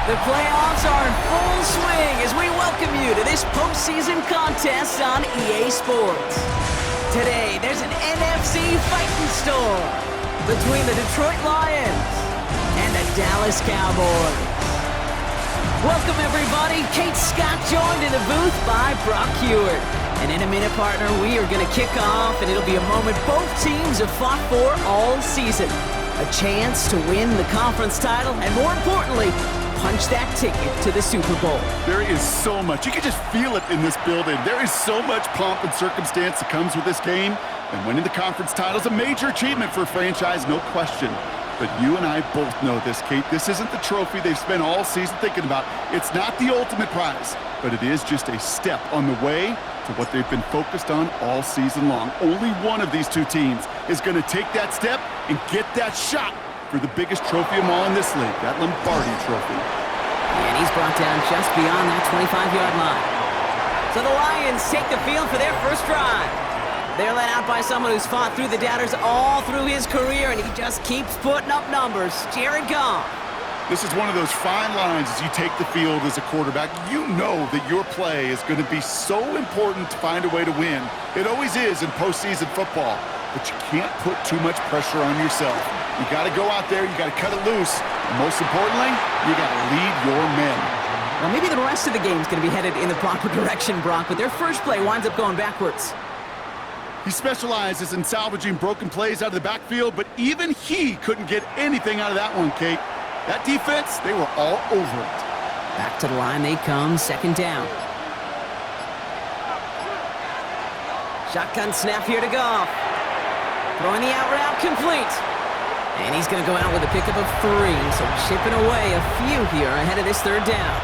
The playoffs are in full swing as we welcome you to this postseason contest on EA Sports. Today, there's an NFC fighting storm between the Detroit Lions and the Dallas Cowboys. Welcome, everybody. Kate Scott joined in the booth by Brock Hewitt. And in a minute, partner, we are going to kick off, and it'll be a moment both teams have fought for all season. A chance to win the conference title, and more importantly, punch that ticket to the Super Bowl. There is so much. You can just feel it in this building. There is so much pomp and circumstance that comes with this game. And winning the conference title is a major achievement for a franchise, no question. But you and I both know this, Kate. This isn't the trophy they've spent all season thinking about. It's not the ultimate prize, but it is just a step on the way to what they've been focused on all season long. Only one of these two teams is going to take that step and get that shot for the biggest trophy of them all in this league, that Lombardi trophy. And he's brought down just beyond that 25-yard line. So the Lions take the field for their first drive. They're led out by someone who's fought through the doubters all through his career, and he just keeps putting up numbers. Jared Goff. This is one of those fine lines as you take the field as a quarterback. You know that your play is going to be so important to find a way to win. It always is in postseason football, but you can't put too much pressure on yourself. You got to go out there, you got to cut it loose, and most importantly, you got to lead your men. Well, maybe the rest of the game's going to be headed in the proper direction, Brock, but their first play winds up going backwards. He specializes in salvaging broken plays out of the backfield, but even he couldn't get anything out of that one, Kate. That defense, they were all over it. Back to the line they come, second down. Shotgun snap here to Goff. Throwing the out route complete. And he's going to go out with a pickup of 3, so chipping away a few here ahead of this third down.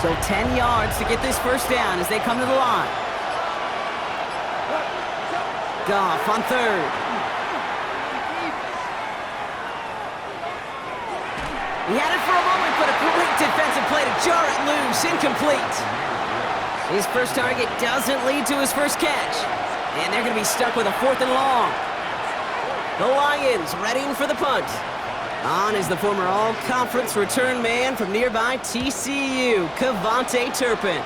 So 10 yards to get this first down as they come to the line. Goff on third. He had it for a moment, but a great defensive play to jar it loose, incomplete. His first target doesn't lead to his first catch. And they're going to be stuck with a 4th and long. The Lions readying for the punt. On is the former all-conference return man from nearby TCU, Kevontae Turpin.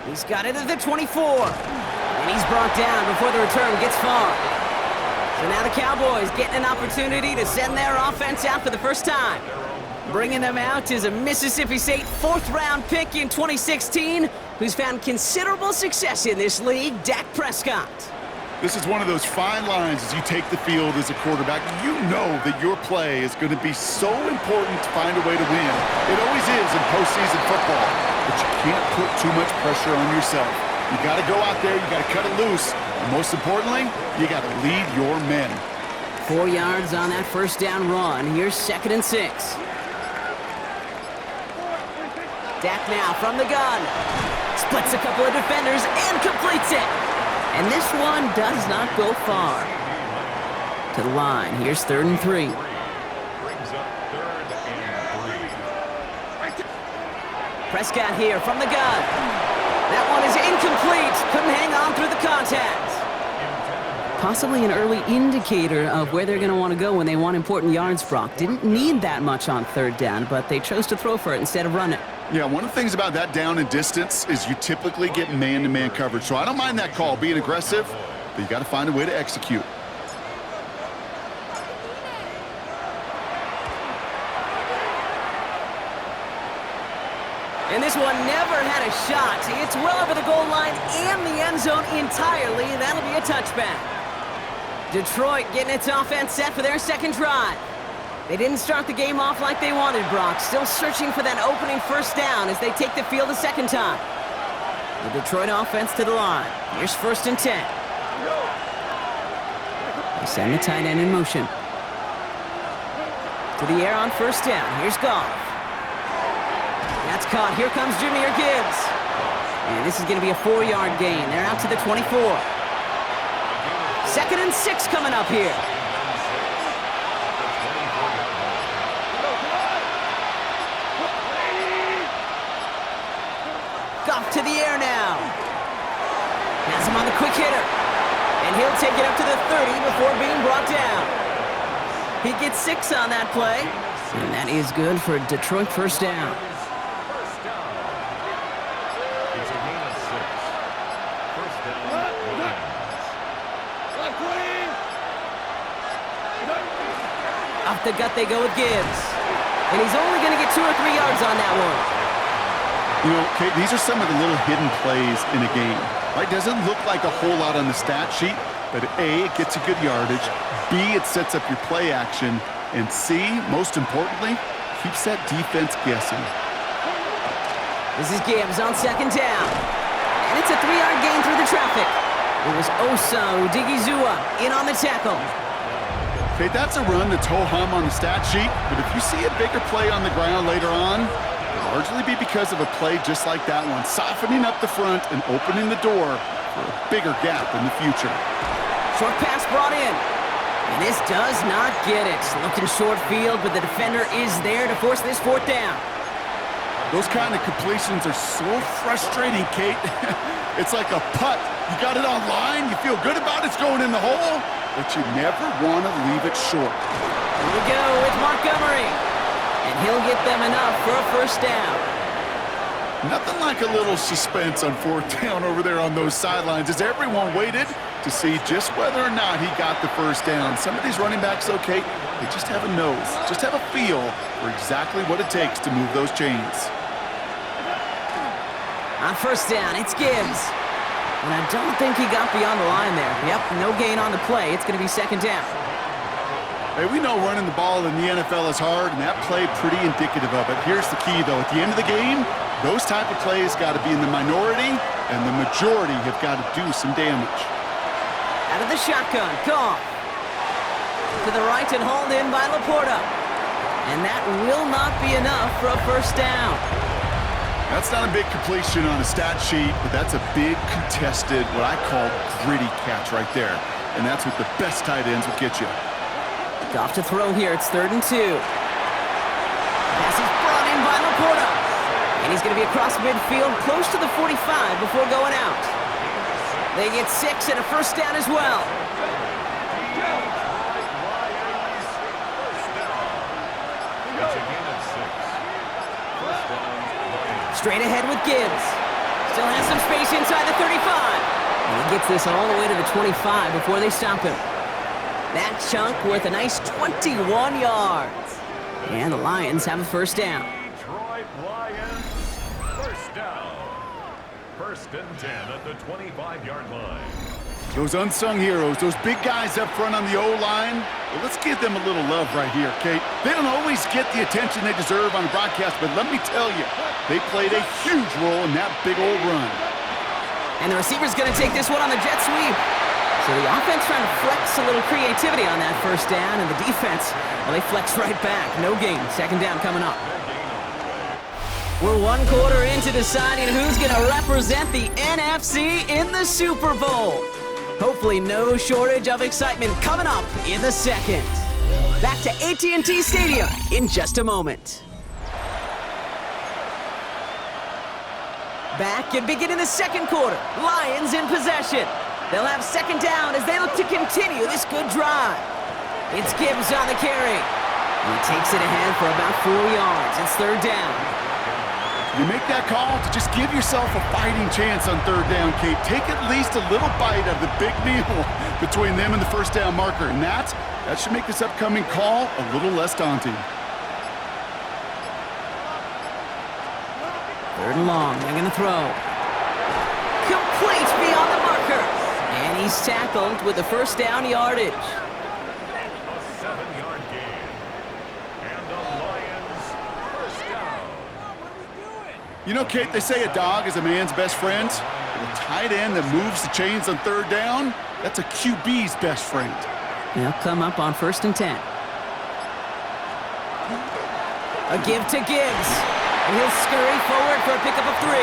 He's got it at the 24. And he's brought down before the return gets far. So now the Cowboys getting an opportunity to send their offense out for the first time. Bringing them out is a Mississippi State 4th-round pick in 2016 who's found considerable success in this league, Dak Prescott. This is one of those fine lines as you take the field as a quarterback. You know that your play is going to be so important to find a way to win. It always is in postseason football, but you can't put too much pressure on yourself. You got to go out there, you got to cut it loose, and most importantly, you got to lead your men. 4 yards on that first down run. Here's 2nd and 6. Dak now from the gun. Splits a couple of defenders and completes it. And this one does not go far. To the line. Here's 3rd and 3. Prescott here from the gun. That one is incomplete. Couldn't hang on through the contact. Possibly an early indicator of where they're going to want to go when they want important yards, Brock. Didn't need that much on 3rd down, but they chose to throw for it instead of run it. Yeah, one of the things about that down and distance is you typically get man-to-man coverage. So I don't mind that call, being aggressive, but you got to find a way to execute. And this one never had a shot. It's well over the goal line and the end zone entirely, and that'll be a touchback. Detroit getting its offense set for their second drive. They didn't start the game off like they wanted, Brock. Still searching for that opening first down as they take the field a second time. The Detroit offense to the line. Here's 1st and 10. They send the tight end in motion. To the air on first down. Here's Goff. That's caught. Here comes Jahmyr Gibbs. And this is going to be a 4-yard gain. They're out to the 24. 2nd and 6 coming up here. Goff to the air now. Has him on the quick hitter. And he'll take it up to the 30 before being brought down. He gets 6 on that play. And that is good for Detroit first down. It's a gain of 6. First down, Lions. Off the gut they go with Gibbs. And he's only going to get 2 or 3 yards on that one. You know, Kate, these are some of the little hidden plays in a game. Right? Doesn't look like a whole lot on the stat sheet, but A, it gets you good yardage. B, it sets up your play action. And C, most importantly, keeps that defense guessing. This is Gibbs on second down. And it's a 3-yard gain through the traffic. It was Osa Odigizua in on the tackle. Okay, that's a run that's ho-hum on the stat sheet, but if you see a bigger play on the ground later on, it'll largely be because of a play just like that one, softening up the front and opening the door for a bigger gap in the future. Short pass brought in. And this does not get it. Looking short field, but the defender is there to force this 4th down. Those kind of completions are so frustrating, Kate. It's like a putt. You got it on line, you feel good about it's going in the hole, but you never want to leave it short. Here we go with Montgomery. And he'll get them enough for a first down. Nothing like a little suspense on 4th down over there on those sidelines as everyone waited to see just whether or not he got the first down. Some of these running backs, okay, they just have a nose, just have a feel for exactly what it takes to move those chains. On first down, it's Gibbs. And I don't think he got beyond the line there. Yep, no gain on the play. It's going to be second down. Hey, we know running the ball in the NFL is hard, and that play pretty indicative of it. Here's the key, though. At the end of the game, those type of plays got to be in the minority, and the majority have got to do some damage. Out of the shotgun, Goff. To the right and hauled in by Laporta. And that will not be enough for a first down. That's not a big completion on a stat sheet, but that's a big contested, what I call gritty catch right there. And that's what the best tight ends will get you. Goff to throw here. It's 3rd and 2. Pass is brought in by Laporta. And he's going to be across midfield, close to the 45 before going out. They get 6 and a first down as well. Straight ahead with Gibbs. Still has some space inside the 35. And he gets this all the way to the 25 before they stop him. That chunk worth a nice 21 yards. And the Lions have a first down. Detroit Lions, first down. 1st and 10 at the 25-yard line. Those unsung heroes, those big guys up front on the O-line, well, let's give them a little love right here, Kate. They don't always get the attention they deserve on the broadcast, but let me tell you, they played a huge role in that big old run. And the receiver's going to take this one on the jet sweep. So the offense trying to flex a little creativity on that first down, and the defense, well, they flex right back. No gain. Second down coming up. We're 1 quarter into deciding who's going to represent the NFC in the Super Bowl. Hopefully no shortage of excitement coming up in the second. Back to AT&T Stadium in just a moment. Back and begin in the second quarter. Lions in possession. They'll have second down as they look to continue this good drive. It's Gibbs on the carry. He takes it ahead for about 4 yards. It's 3rd down. You make that call to just give yourself a fighting chance on 3rd down, Kate. Take at least a little bite of the big meal between them and the first down marker. And that should make this upcoming call a little less daunting. 3rd and long. They're going to throw. Complete beyond the marker. And he's tackled with the first down yardage. A 7-yard gain. And the Lions, first down. You know, Kate, they say a dog is a man's best friend. A tight end that moves the chains on 3rd down, that's a QB's best friend. They'll come up on 1st and 10. A give to Gibbs. And he'll scurry forward for a pickup of 3.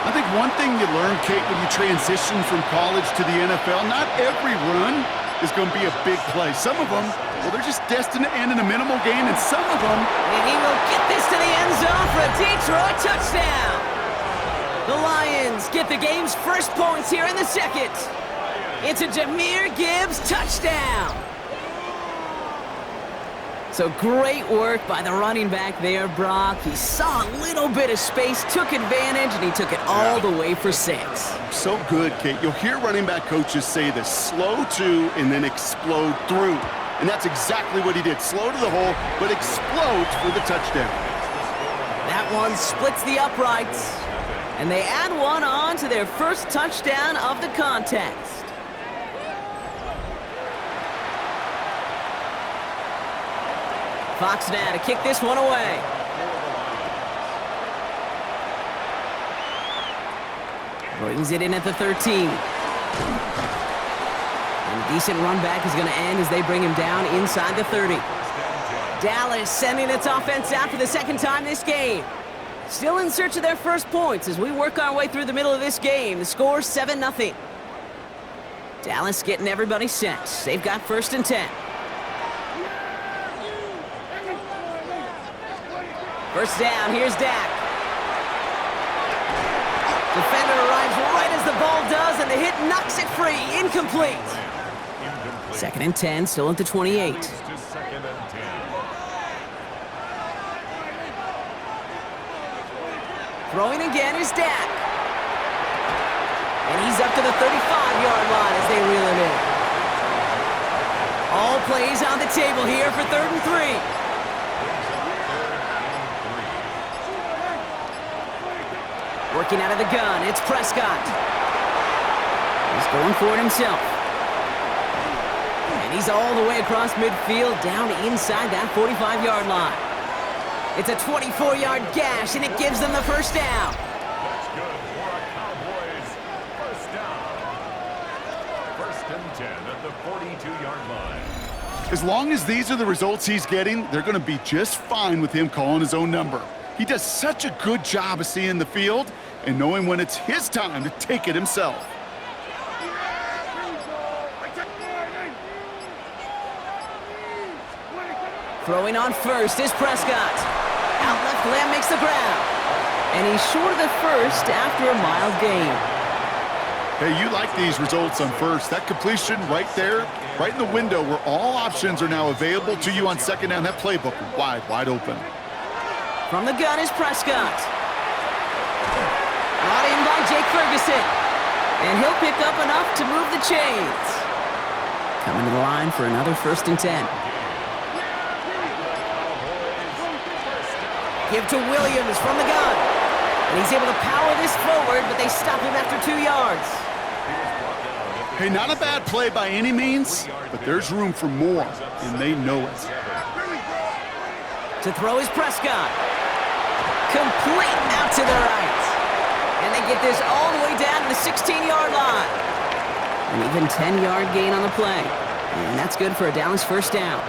I think one thing you learn, Kate, when you transition from college to the NFL, not every run is going to be a big play. Some of them, well, they're just destined to end in a minimal gain, and some of them... And he will get this to the end zone for a Detroit touchdown. The Lions get the game's first points here in the second. It's a Jahmyr Gibbs touchdown. So great work by the running back there, Brock. He saw a little bit of space, took advantage, and he took it all the way for 6. So good, Kate. You'll hear running back coaches say this: slow to and then explode through. And that's exactly what he did. Slow to the hole, but explodes for the touchdown. That one splits the uprights. And they add one on to their first touchdown of the contest. Fox now to kick this one away. Brings it in at the 13. And a decent run back is going to end as they bring him down inside the 30. Dallas sending its offense out for the second time this game. Still in search of their first points as we work our way through the middle of this game. The score 7-0. Dallas getting everybody set. They've got 1st and 10. First down, here's Dak. Defender arrives right as the ball does, and the hit knocks it free. Incomplete. 2nd and 10, still at the 28. Throwing again is Dak. And he's up to the 35-yard line as they reel him in. All plays on the table here for 3rd and 3. Working out of the gun, it's Prescott. He's going for it himself. And he's all the way across midfield, down inside that 45-yard line. It's a 24-yard gash, and it gives them the first down. That's good for a Cowboys first down. 1st and 10 at the 42-yard line. As long as these are the results he's getting, they're going to be just fine with him calling his own number. He does such a good job of seeing the field and knowing when it's his time to take it himself. Throwing on first is Prescott. Out left, Lamb makes the grab. And he's short of the first after a mild gain. Hey, you like these results on first. That completion right there, right in the window where all options are now available to you on 2nd down. That playbook wide open. From the gun is Prescott. Brought in by Jake Ferguson. And he'll pick up enough to move the chains. Coming to the line for another 1st and 10. Give to Williams from the gun. And he's able to power this forward, but they stop him after 2 yards. Hey, not a bad play by any means, but there's room for more, and they know it. To throw is Prescott. Complete out to the right. And they get this all the way down to the 16-yard line. An even 10-yard gain on the play. And that's good for a Dallas first down.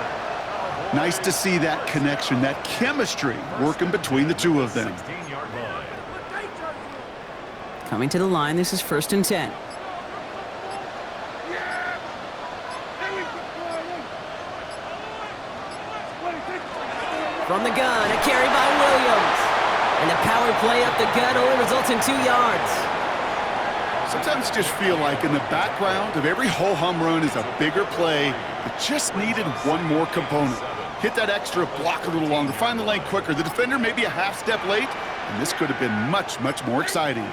Nice to see that connection, that chemistry working between the two of them. Coming to the line, this is 1st and 10. From the gun, a carry by Williams. And the power play up the gut only results in 2 yards. Sometimes you just feel like in the background of every ho-hum run is a bigger play that just needed one more component. Hit that extra block a little longer, find the lane quicker. The defender may be a half step late, and this could have been much more exciting.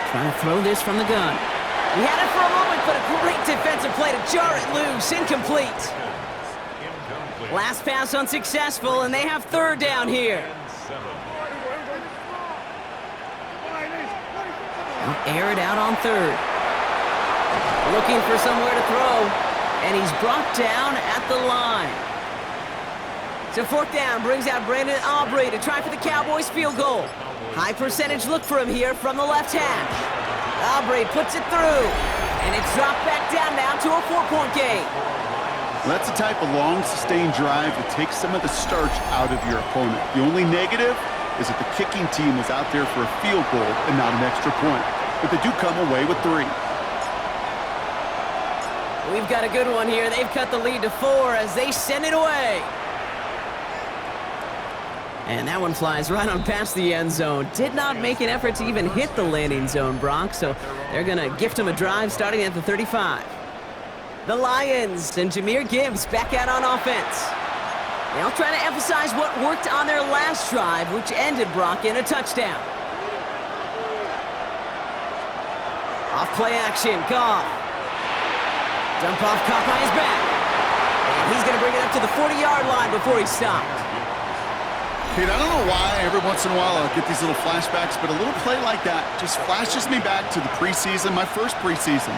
Trying to throw this from the gun. He had it for a moment, but a great defensive play to jar it loose. Incomplete. Last pass unsuccessful, and they have 3rd down here. They'll air it out on 3rd. Looking for somewhere to throw, and he's brought down at the line. So 4th down brings out Brandon Aubrey to try for the Cowboys field goal. High percentage look for him here from the left hash. Aubrey puts it through, and it's dropped back down now to a 4-point game. That's the type of long, sustained drive that takes some of the starch out of your opponent. The only negative is that the kicking team was out there for a field goal and not an extra point. But they do come away with 3. We've got a good one here. They've cut the lead to 4 as they send it away. And that one flies right on past the end zone. Did not make an effort to even hit the landing zone, Brock, so they're going to gift him a drive starting at the 35. The Lions and Jahmyr Gibbs back out on offense. They'll try to emphasize what worked on their last drive, which ended Brock in a touchdown. Off play action, Goff. Dump off caught by his back. And he's going to bring it up to the 40-yard line before he stopped. Kate, I don't know why every once in a while I'll get these little flashbacks, but a little play like that just flashes me back to the preseason, my first preseason.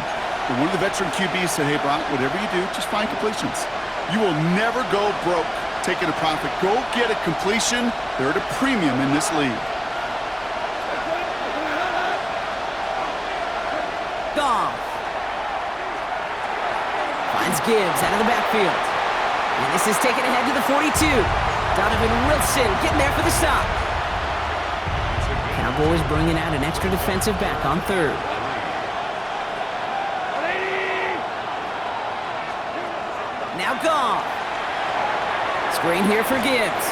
When one of the veteran QBs said, hey, Brock, whatever you do, just find completions. You will never go broke taking a profit. Go get a completion. They're at a premium in this league. Goff. Finds Gibbs out of the backfield. And this is taken ahead to the 42. Donovan Wilson getting there for the stop. Cowboys bringing out an extra defensive back on third. Now Goff. Screen here for Gibbs.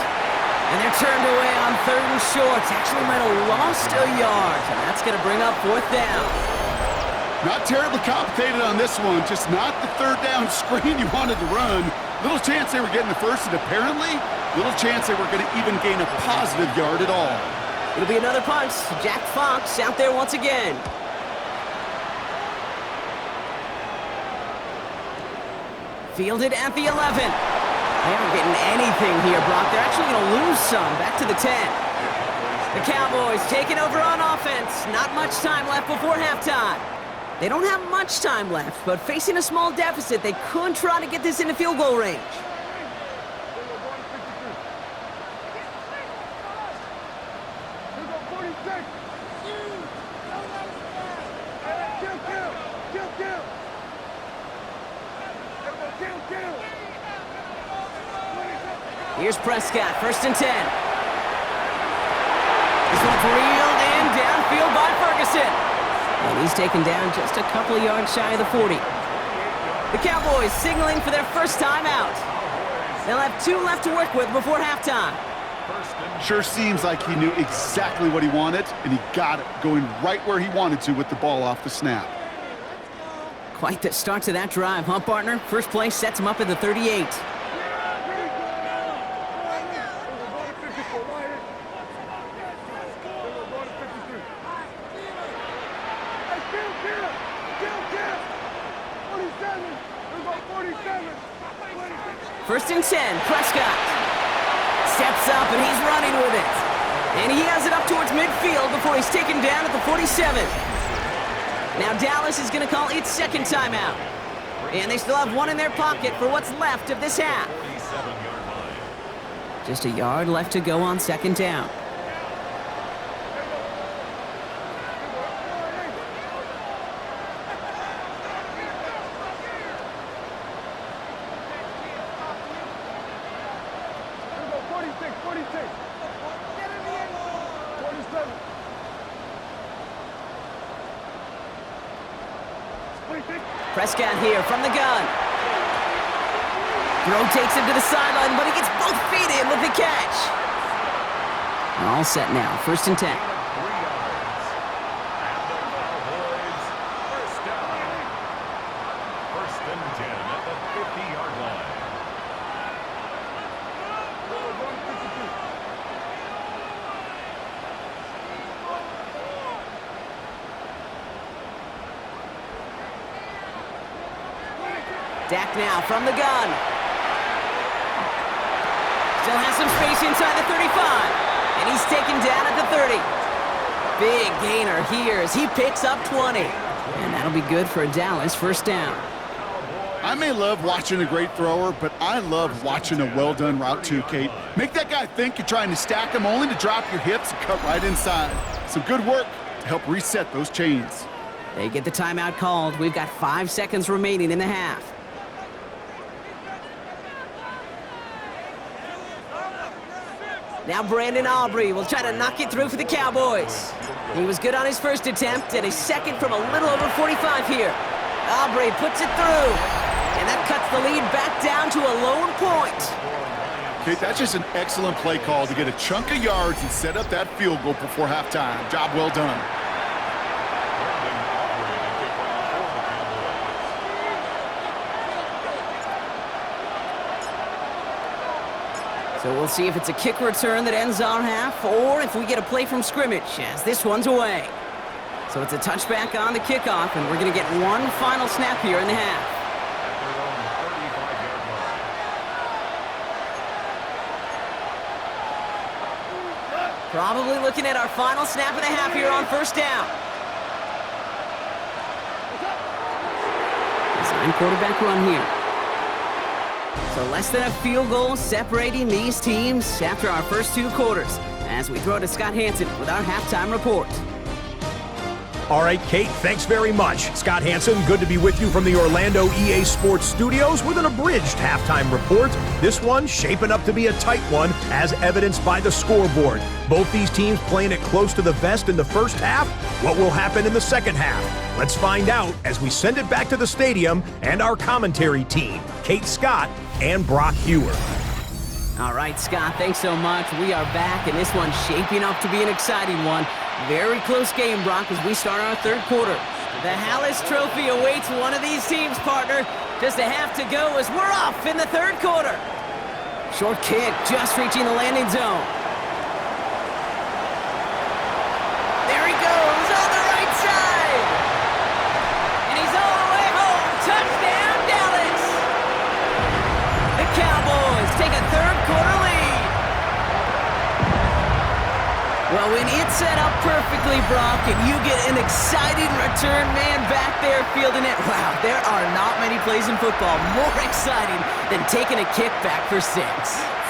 And they're turned away on third and short. Actually might have lost a yard. And that's going to bring up fourth down. Not terribly complicated on this one. Just not the third down screen you wanted to run. Little chance they were getting the first, and apparently little chance they were going to even gain a positive yard at all. It'll be another punt. Jack Fox out there once again. Fielded at the 11. They aren't getting anything here, Brock. They're actually going to lose some. Back to the 10. The Cowboys taking over on offense. Not much time left before halftime. They don't have much time left, but facing a small deficit, they could try to get this into field goal range. Here's Prescott, 1st and 10. This one's reeled in downfield by Ferguson. And he's taken down just a couple of yards shy of the 40. The Cowboys signaling for their first time out. They'll have 2 left to work with before halftime. Sure seems like he knew exactly what he wanted, and he got it, going right where he wanted to with the ball off the snap. Quite the start to that drive, huh, partner? First play sets him up at the 38. First and 10, Prescott steps up and he's running with it. And he has it up towards midfield before he's taken down at the 47. Now Dallas is going to call its second timeout. And they still have 1 in their pocket for what's left of this half. Just a yard left to go on second down. Prescott here from the gun. Throw takes him to the sideline, but he gets both feet in with the catch. All set now, 1st and 10. First and 10 at the 50-yard line. Dak now from the gun. Still has some space inside the 35. And he's taken down at the 30. Big gainer here as he picks up 20. And that'll be good for a Dallas first down. I may love watching a great thrower, but I love watching a well-done route too, Kate. Make that guy think you're trying to stack him only to drop your hips and cut right inside. Some good work to help reset those chains. They get the timeout called. We've got 5 seconds remaining in the half. Now Brandon Aubrey will try to knock it through for the Cowboys. He was good on his first attempt and a second from a little over 45 here. Aubrey puts it through. And that cuts the lead back down to a lone point. Kate, that's just an excellent play call to get a chunk of yards and set up that field goal before halftime. Job well done. So we'll see if it's a kick return that ends our half, or if we get a play from scrimmage, as this one's away. So it's a touchback on the kickoff, and we're going to get one final snap here in the half. Probably looking at our final snap of the half here on first down. Design quarterback run here. So less than a field goal separating these teams after our first two quarters, as we throw to Scott Hansen with our halftime report. All right, Kate, thanks very much. Scott Hansen, good to be with you from the Orlando EA Sports Studios with an abridged halftime report. This one shaping up to be a tight one, as evidenced by the scoreboard. Both these teams playing it close to the vest in the first half. What will happen in the second half? Let's find out as we send it back to the stadium and our commentary team, Kate Scott and Brock Hewer. All right, Scott, thanks so much. We are back, and this one's shaping up to be an exciting one. Very close game, Brock, as we start our third quarter. The Hallis Trophy awaits one of these teams, partner. Just a half to go as we're off in the third quarter. Short kick, just reaching the landing zone. There he goes on the right side. And he's all the way home. Touchdown, Dallas. The Cowboys take a third quarter lead. Well, when it's set up perfectly, Brock, and you get an exciting return man back there fielding it, wow, there are not many plays in football more exciting than taking a kick back for 6.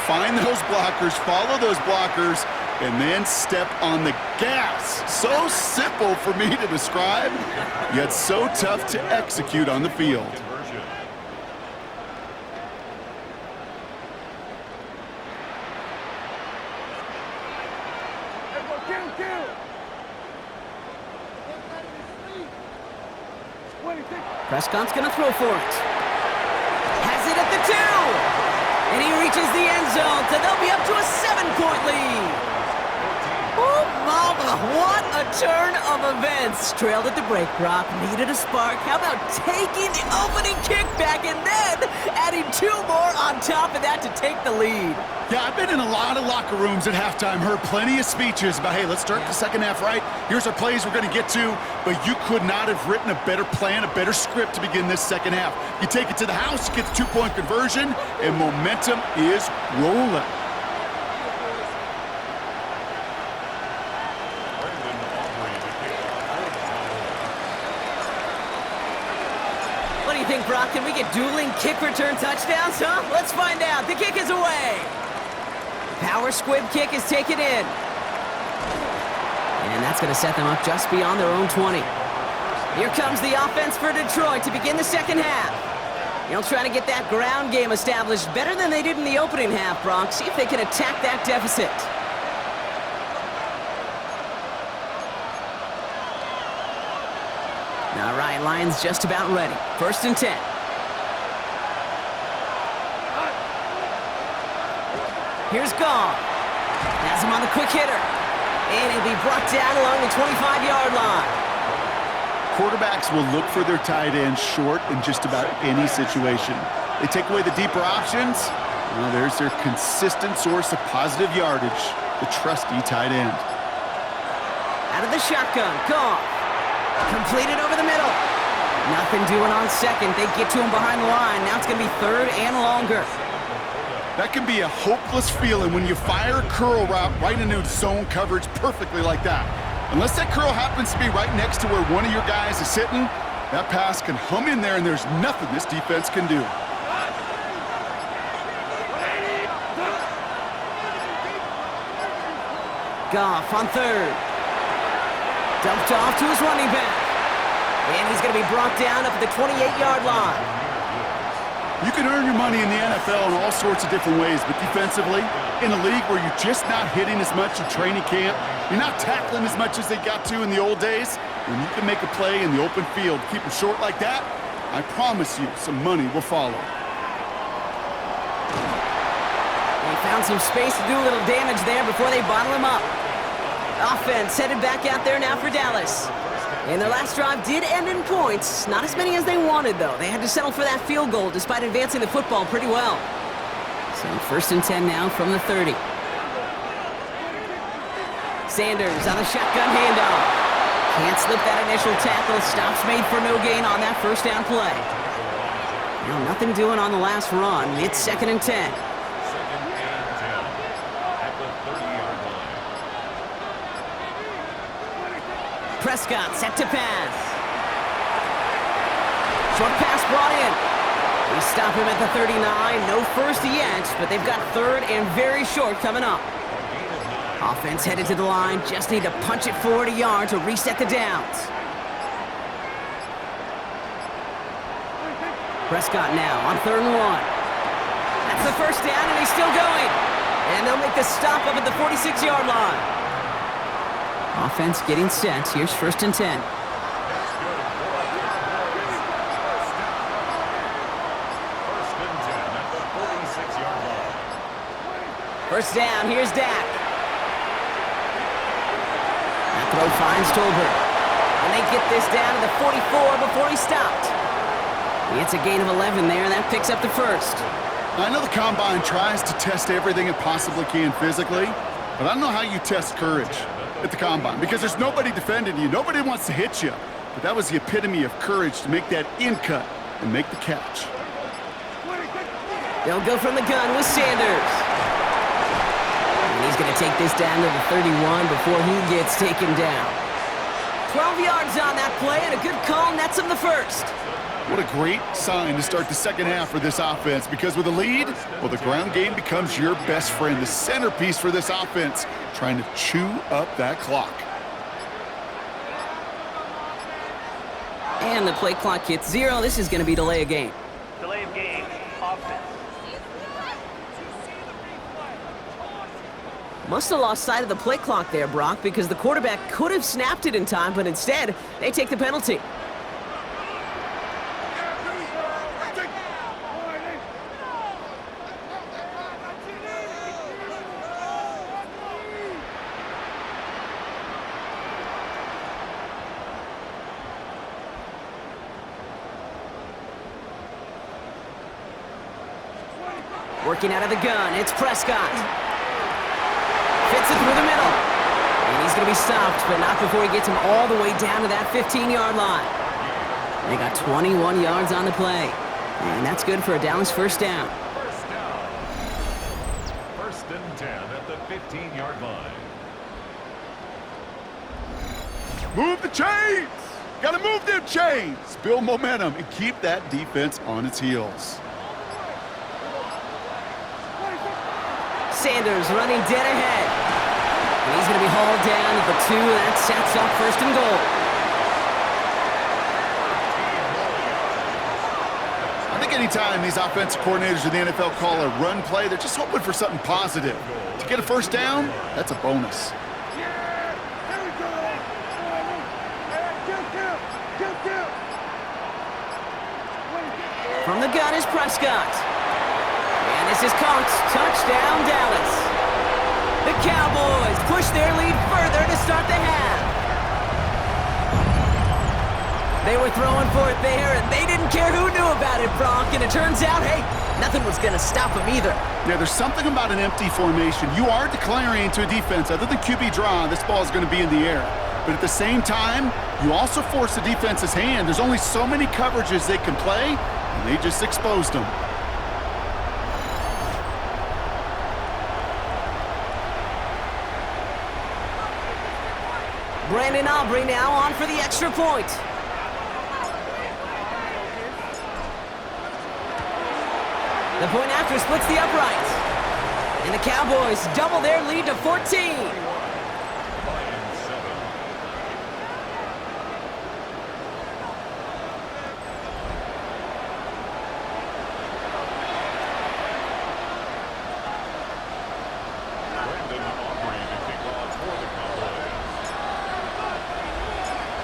Find those blockers, follow those blockers, and then step on the gas. So simple for me to describe, yet so tough to execute on the field. Prescott's going to throw for it. Has it at the 2. And he reaches the end zone, so they'll be up to a 7-point lead. Oh, mama, what a turn of events. Trailed at the break, Brock. Needed a spark. How about taking the opening kick back and then adding 2 more on top of that to take the lead? Yeah, I've been in a lot of locker rooms at halftime, heard plenty of speeches about, hey, let's start the second half right. Here's our plays we're going to get to. But you could not have written a better plan, a better script to begin this second half. You take it to the house, you get the 2-point conversion, and momentum is rolling. What do you think, Brock? Can we get dueling kick return touchdowns, huh? Let's find out. The kick is away. Power squib kick is taken in. And that's going to set them up just beyond their own 20. Here comes the offense for Detroit to begin the second half. They'll try to get that ground game established better than they did in the opening half, Brock. See if they can attack that deficit. All right, Lions just about ready. 1st and 10. Here's Gong. Has him on the quick hitter. And he'll be brought down along the 25-yard line. Quarterbacks will look for their tight end short in just about any situation. They take away the deeper options. Well, there's their consistent source of positive yardage, the trusty tight end. Out of the shotgun, Gong. Completed over the middle. Nothing doing on second. They get to him behind the line. Now it's going to be 3rd and longer. That can be a hopeless feeling when you fire a curl route right into zone coverage perfectly like that. Unless that curl happens to be right next to where one of your guys is sitting, that pass can hum in there and there's nothing this defense can do. Goff on 3rd. Dumped off to his running back. And he's going to be brought down up at the 28-yard line. You can earn your money in the NFL in all sorts of different ways, but defensively, in a league where you're just not hitting as much in training camp, you're not tackling as much as they got to in the old days, when you can make a play in the open field, keep them short like that, I promise you some money will follow. They found some space to do a little damage there before they bottle him up. Offense headed back out there now for Dallas. And their last drive did end in points. Not as many as they wanted, though. They had to settle for that field goal despite advancing the football pretty well. So first and 10 now from the 30. Sanders on a shotgun handoff. Can't slip that initial tackle. Stops made for no gain on that first down play. Now nothing doing on the last run. It's second and 10. Second and 10 at the 30-yard line. Prescott set to pass. Short pass brought in. We stop him at the 39. No first yet, but they've got third and very short coming up. Offense headed to the line. Just need to punch it forward a yard to reset the downs. Prescott now on 3rd and 1. That's the first down, and he's still going. And they'll make the stop up at the 46-yard line. Offense getting set. Here's first and 10. First down, here's Dak. That throw finds Tolbert. And they get this down to the 44 before he stopped. It's a gain of 11 there, and that picks up the first. I know the Combine tries to test everything it possibly can physically, but I don't know how you test courage at the Combine, because there's nobody defending you. Nobody wants to hit you. But that was the epitome of courage to make that in cut and make the catch. They'll go from the gun with Sanders. And he's going to take this down to the 31 before he gets taken down. 12 yards on that play, and a good call nets him the first. What a great sign to start the second half for this offense, because with a lead, well, the ground game becomes your best friend, the centerpiece for this offense, trying to chew up that clock. And the play clock hits 0. This is going to be delay of game. Delay of game, offense. Must have lost sight of the play clock there, Brock, because the quarterback could have snapped it in time, but instead, they take the penalty. Working out of the gun, it's Prescott. Fits it through the middle. And he's going to be stopped, but not before he gets him all the way down to that 15-yard line. They got 21 yards on the play. And that's good for a Dallas first down. First down. First and 10 at the 15-yard line. Move the chains! Gotta move them chains! Build momentum and keep that defense on its heels. Sanders running dead ahead. And he's going to be hauled down at the 2. That sets up first and goal. I think anytime these offensive coordinators in the NFL call a run play, they're just hoping for something positive. To get a first down, that's a bonus. From the gun is Prescott. And this is caught. Touchdown, Dallas. The Cowboys push their lead further to start the half. They were throwing for it there, and they didn't care who knew about it, Brock. And it turns out, hey, nothing was going to stop them either. Yeah, there's something about an empty formation. You are declaring to a defense, other than QB draw, this ball is going to be in the air. But at the same time, you also force the defense's hand. There's only so many coverages they can play, and they just exposed them. Brandon Aubrey now on for the extra point. The point after splits the uprights. And the Cowboys double their lead to 14.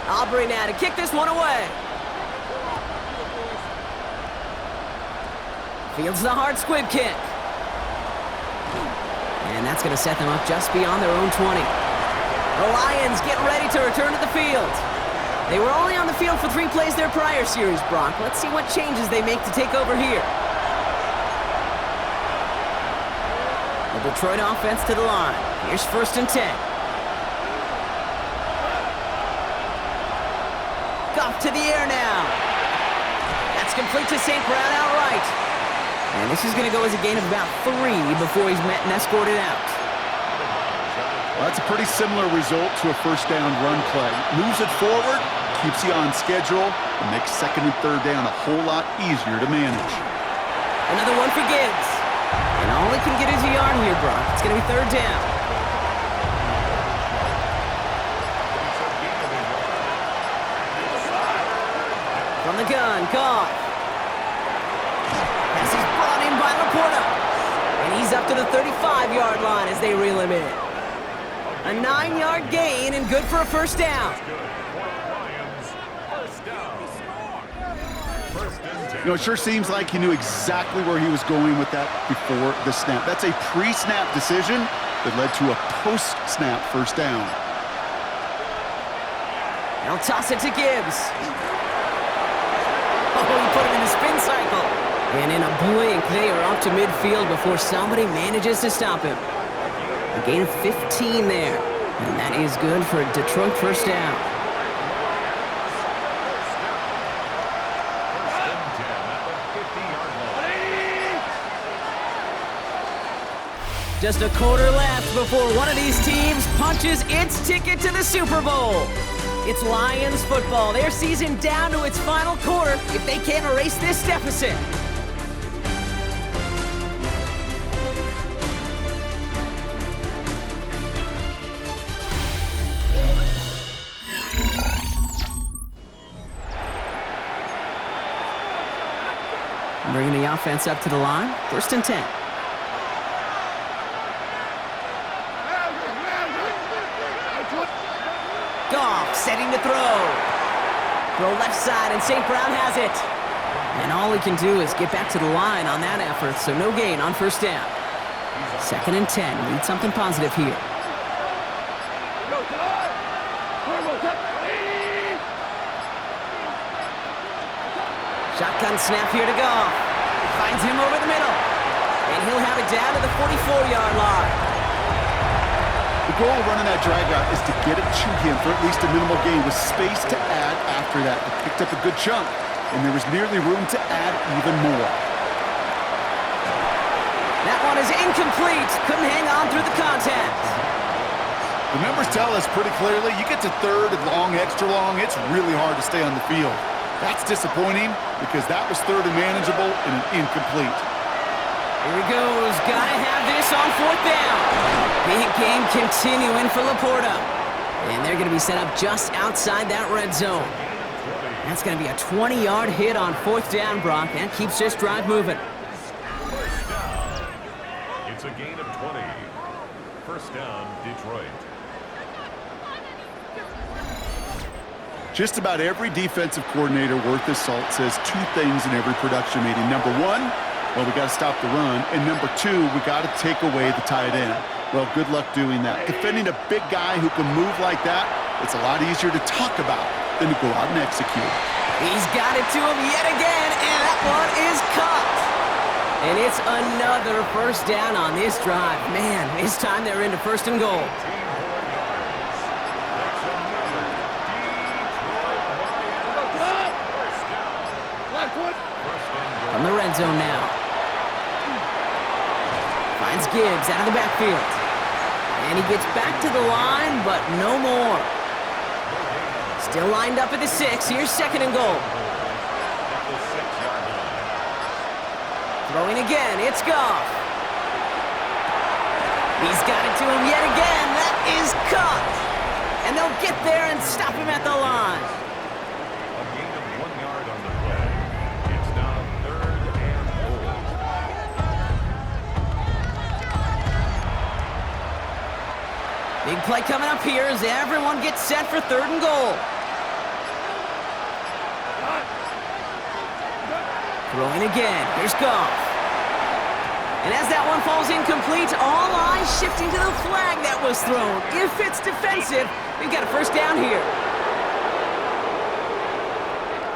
Aubrey now to kick this one away. Fields the hard squib kick. And that's going to set them up just beyond their own 20. The Lions get ready to return to the field. They were only on the field for 3 plays their prior series, Brock. Let's see what changes they make to take over here. Detroit offense to the line. Here's 1st and 10. Goff to the air now. That's complete to St. Brown outright. And this is going to go as a gain of about 3 before he's met and escorted out. Well, that's a pretty similar result to a 1st down run play. Moves it forward, keeps you on schedule, and makes 2nd and 3rd down a whole lot easier to manage. Another one for Gibbs. And all he can get is a yard here, Brock. It's going to be 3rd down. From the gun, Goff. Pass is brought in by Laporta. And he's up to the 35-yard line as they reel him in. A 9-yard gain and good for a 1st down. You know, it sure seems like he knew exactly where he was going with that before the snap. That's a pre-snap decision that led to a post-snap 1st down. They'll toss it to Gibbs. Oh, he put him in the spin cycle. And in a blink, they are up to midfield before somebody manages to stop him. A gain of 15 there. And that is good for a Detroit 1st down. Just a quarter left before one of these teams punches its ticket to the Super Bowl. It's Lions football. Their season down to its final quarter if they can't erase this deficit. Bringing the offense up to the line. 1st and 10. Goff setting to throw. Throw left side, and St. Brown has it. And all he can do is get back to the line on that effort, so no gain on 1st down. 2nd and 10. Need something positive here. Shotgun snap here to Goff. Finds him over the middle. And he'll have it down to the 44-yard line. The goal of running that drag route is to get it to him for at least a minimal gain with space to add after that. They picked up a good chunk, and there was nearly room to add even more. That one is incomplete. Couldn't hang on through the contact. The numbers tell us pretty clearly, you get to 3rd and long, extra long, it's really hard to stay on the field. That's disappointing because that was 3rd and manageable and an incomplete. Here he goes. Gotta have this on 4th down. Big game continuing for Laporta. And they're going to be set up just outside that red zone. That's going to be a 20-yard hit on 4th down, Brock. That keeps this drive moving. It's a gain of 20. 1st down, Detroit. Just about every defensive coordinator worth his salt says 2 things in every production meeting. Number 1, well, we got to stop the run. And number 2, we got to take away the tight end. Well, good luck doing that. Defending a big guy who can move like that, it's a lot easier to talk about than to go out and execute. He's got it to him yet again, and that one is caught. And it's another 1st down on this drive. Man, this time they're into 1st and goal. From the red zone now. Finds Gibbs out of the backfield. And he gets back to the line, but no more. Still lined up at the 6. Here's 2nd and goal. Throwing again. It's Goff. He's got it to him yet again. That is caught. And they'll get there and stop him at the line. A gain of 1 yard on the play. It's now 3rd and goal. Big play coming up here as everyone gets set for 3rd and goal. Throwing again. Here's Goff. And as that one falls incomplete, all eyes shifting to the flag that was thrown. If it's defensive, we've got a 1st down here.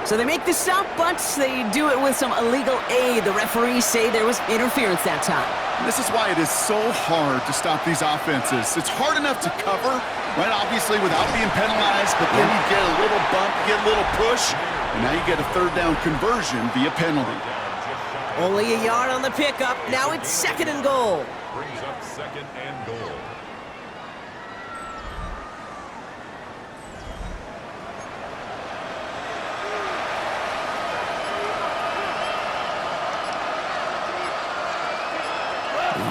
So they make the stop, but they do it with some illegal aid. The referees say there was interference that time. This is why it is so hard to stop these offenses. It's hard enough to cover, right, obviously, without being penalized, but then you get a little bump, you get a little push, and now you get a third down conversion via penalty. Only a yard on the pickup. Now it's 2nd and goal. Brings up 2nd and goal.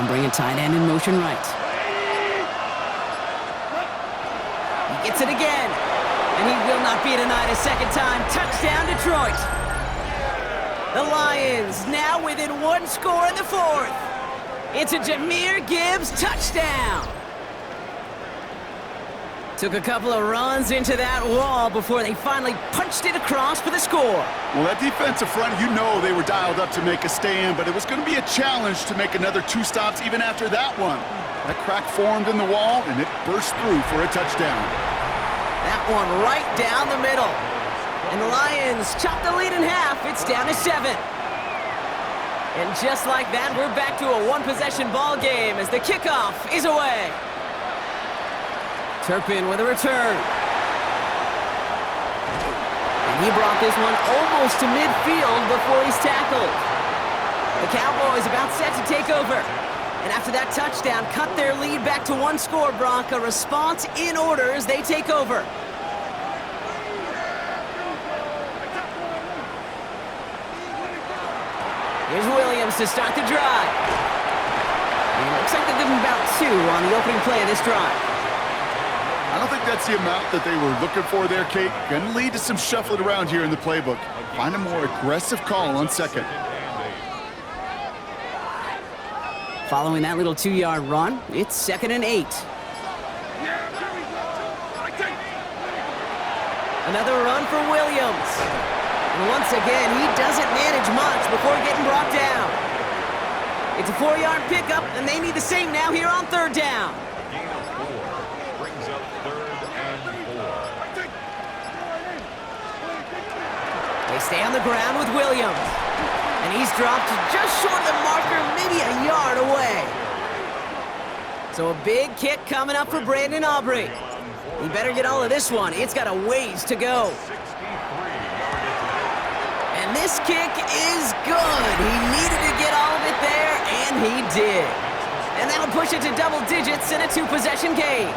Bring a tight end in motion right. He gets it again. And he will not be denied a second time. Touchdown, Detroit. The Lions now within 1 score in the 4th. It's a Jahmyr Gibbs touchdown. Took a couple of runs into that wall before they finally punched it across for the score. Well, that defensive front, you know they were dialed up to make a stand, but it was going to be a challenge to make another 2 stops even after that one. That crack formed in the wall, and it burst through for a touchdown. That one right down the middle. And the Lions chop the lead in half. It's down to 7. And just like that, we're back to a 1-possession ball game as the kickoff is away. Turpin with a return. And he brought this one almost to midfield before he's tackled. The Cowboys about set to take over. And after that touchdown, cut their lead back to 1 score, Brock. A response in order as they take over. Here's Williams to start the drive. And it looks like they'll give him about 2 on the opening play of this drive. I don't think that's the amount that they were looking for there, Kate. Going to lead to some shuffling around here in the playbook. Find a more aggressive call on 2nd. Following that little 2-yard run, it's 2nd and 8. Another run for Williams. And once again, he doesn't manage much before getting brought down. It's a 4-yard pickup, and they need the same now here on 3rd down. Gain of 4 brings up 3rd and 4. They stay on the ground with Williams. And he's dropped just short of the marker, maybe a yard away. So a big kick coming up for Brandon Aubrey. He better get all of this one. It's got a ways to go. And this kick is good. He needed to get all of it there, and he did. And that'll push it to double digits in a 2-possession game.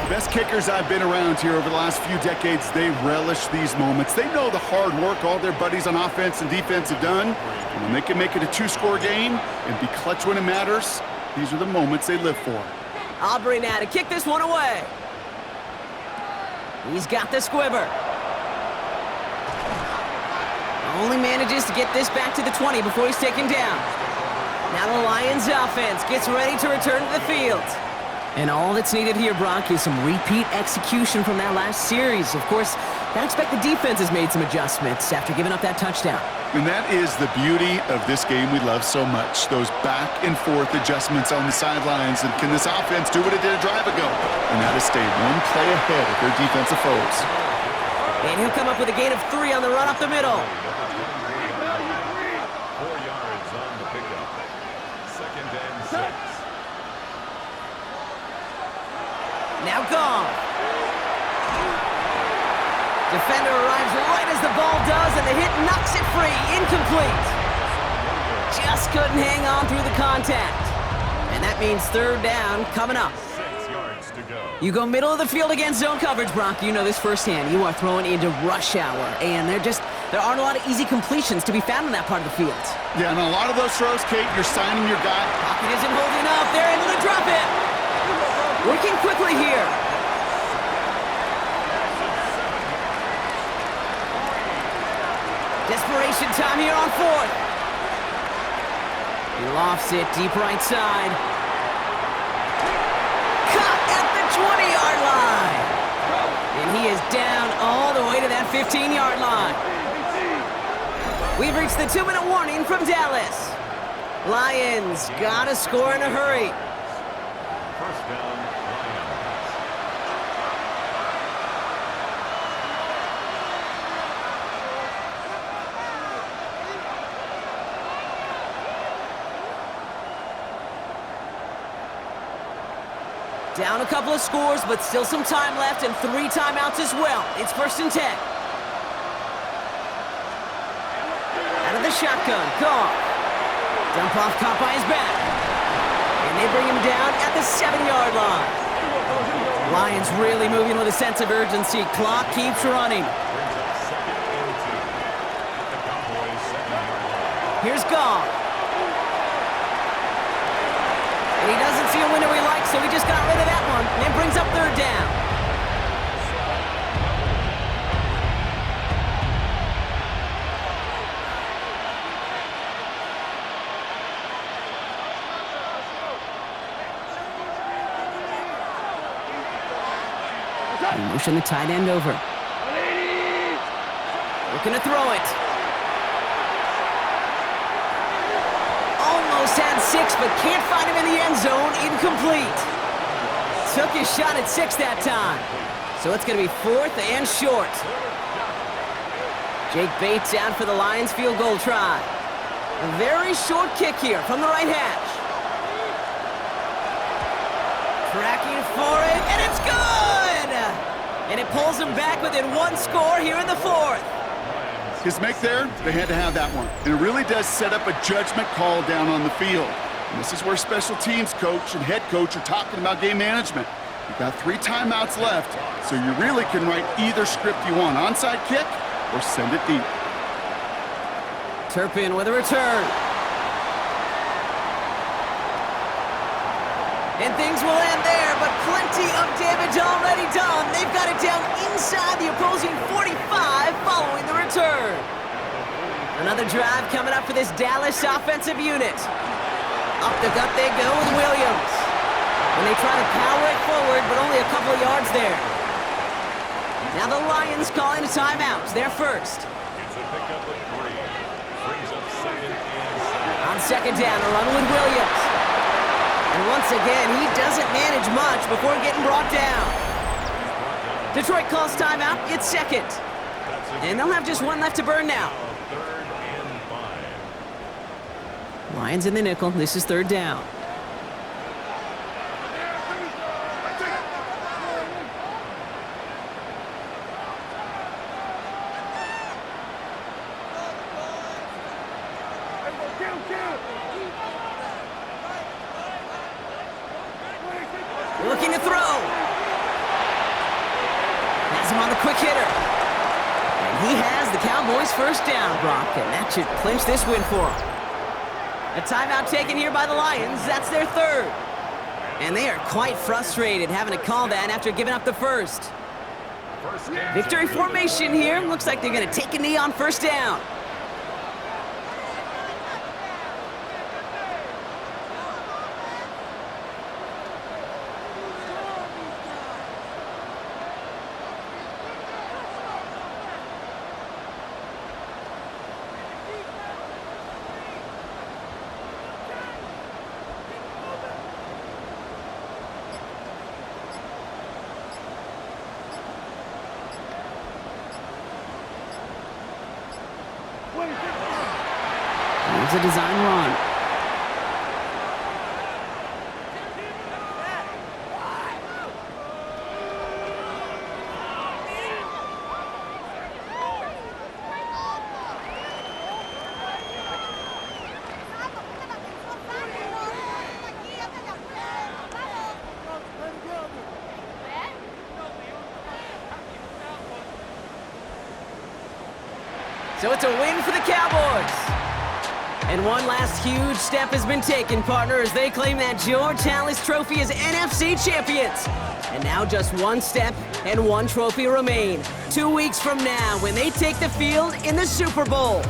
Best kickers I've been around here over the last few decades, they relish these moments. They know the hard work all their buddies on offense and defense have done. And when they can make it a 2-score game and be clutch when it matters, these are the moments they live for. Aubrey now to kick this one away. He's got the squibber. Only manages to get this back to the 20 before he's taken down. Now the Lions offense gets ready to return to the field. And all that's needed here, Brock, is some repeat execution from that last series. Of course, I expect the defense has made some adjustments after giving up that touchdown. And that is the beauty of this game we love so much, those back-and-forth adjustments on the sidelines. And can this offense do what it did a drive ago? And that is stay 1 play ahead of their defensive foes. And he'll come up with a gain of 3 on the run up the middle. 4 yards on the pickup. 2nd and 6. Now gone. Defender arrives right as the ball does, and the hit knocks it free. Incomplete. Just couldn't hang on through the contact. And that means 3rd down coming up. 6 yards to go. You go middle of the field against zone coverage, Brock. You know this firsthand. You are throwing into rush hour, and there aren't a lot of easy completions to be found in that part of the field. Yeah, and a lot of those throws, Kate, you're signing your guy. Pocket isn't holding up. They're able to drop it. Working quickly here. Desperation time here on 4th. He lofts it deep right side. Caught at the 20-yard line. And he is down all the way to that 15-yard line. We've reached the 2-minute warning from Dallas. Lions gotta score in a hurry. First down, Lions. Down a couple of scores, but still some time left and 3 timeouts as well. It's 1st and 10. Out of the shotgun, Goff. Dump off caught by his back. And they bring him down at the 7-yard line. Lions really moving with a sense of urgency. Clock keeps running. Here's Goff. And he doesn't see a window he likes, so he just got rid of that one. And it brings up 3rd down. And motion the tight end over. Looking to throw it. Almost had 6, but can't find him in the end zone. Incomplete. Took his shot at 6 that time. So it's going to be 4th and short. Jake Bates out for the Lions field goal try. A very short kick here from the right hash. Tracking for it, and it's good! And it pulls him back within 1 score here in the 4th. His make there, they had to have that one. And it really does set up a judgment call down on the field. And this is where special teams coach and head coach are talking about game management. You've got 3 timeouts left, so you really can write either script you want. Onside kick or send it deep. Turpin with a return. And things will end there, but plenty of damage already done. They've got it down inside the opposing 45 following the return. Another drive coming up for this Dallas offensive unit. Up the gut they go with Williams. And they try to power it forward, but only a couple of yards there. Now the Lions calling a timeout. They're first. It's a pickup of 3. Brings up 2nd and 7. On 2nd down, a run with Williams. And once again, he doesn't manage much before getting brought down. Detroit calls timeout. It's 2nd. And they'll have just 1 left to burn now. 3rd and 5. Lions in the nickel. This is 3rd down. Looking to throw. Has him on the quick hitter. And he has the Cowboys' 1st down, Brock, and that should clinch this win for them. A timeout taken here by the Lions. That's their 3rd. And they are quite frustrated having to call that after giving up the 1st. Victory formation here. Looks like they're going to take a knee on 1st down. Here's a design run. So it's a win for the Cowboys. And one last huge step has been taken, partner, as they claim that George Halas Trophy as NFC champions. And now just 1 step and 1 trophy remain. 2 weeks from now when they take the field in the Super Bowl.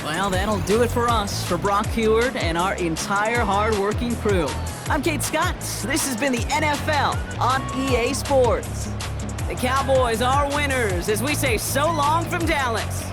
Well, that'll do it for us, for Brock Heward and our entire hard-working crew. I'm Kate Scott. This has been the NFL on EA Sports. The Cowboys are winners as we say so long from Dallas.